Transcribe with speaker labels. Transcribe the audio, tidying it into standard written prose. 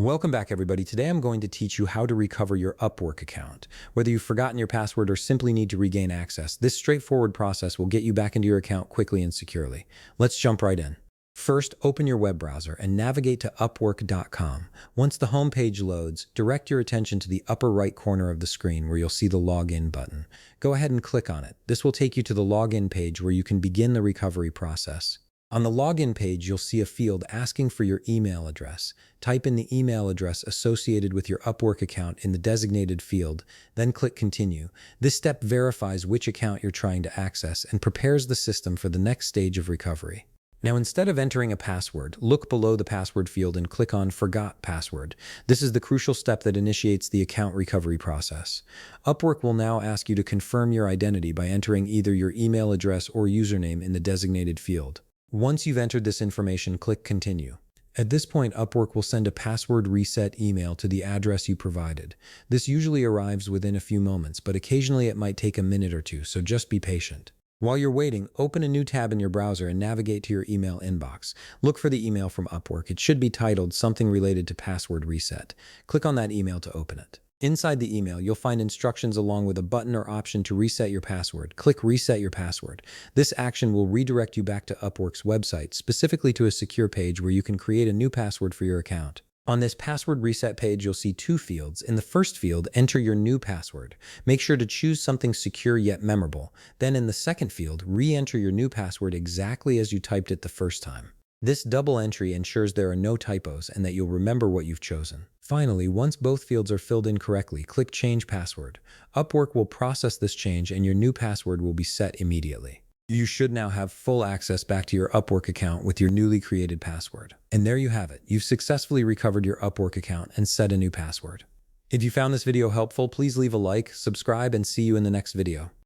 Speaker 1: Welcome back, everybody. Today I'm going to teach you how to recover your Upwork account. Whether you've forgotten your password or simply need to regain access, this straightforward process will get you back into your account quickly and securely. Let's jump right in. First, open your web browser and navigate to Upwork.com. Once the home page loads, direct your attention to the upper right corner of the screen where you'll see the Login button. Go ahead and click on it. This will take you to the Login page where you can begin the recovery process. On the login page, you'll see a field asking for your email address. Type in the email address associated with your Upwork account in the designated field, then click Continue. This step verifies which account you're trying to access and prepares the system for the next stage of recovery. Now, instead of entering a password, look below the password field and click on Forgot Password. This is the crucial step that initiates the account recovery process. Upwork will now ask you to confirm your identity by entering either your email address or username in the designated field. Once you've entered this information, click Continue. At this point, Upwork will send a password reset email to the address you provided. This usually arrives within a few moments, but occasionally it might take a minute or two, so just be patient. While you're waiting, open a new tab in your browser and navigate to your email inbox. Look for the email from Upwork. It should be titled something related to password reset. Click on that email to open it. Inside the email, you'll find instructions along with a button or option to reset your password. Click Reset Your Password. This action will redirect you back to Upwork's website, specifically to a secure page where you can create a new password for your account. On this password reset page, you'll see two fields. In the first field, enter your new password. Make sure to choose something secure yet memorable. Then in the second field, re-enter your new password exactly as you typed it the first time. This double entry ensures there are no typos and that you'll remember what you've chosen. Finally, once both fields are filled in correctly, click Change Password. Upwork will process this change and your new password will be set immediately. You should now have full access back to your Upwork account with your newly created password. And there you have it. You've successfully recovered your Upwork account and set a new password. If you found this video helpful, please leave a like, subscribe, and see you in the next video.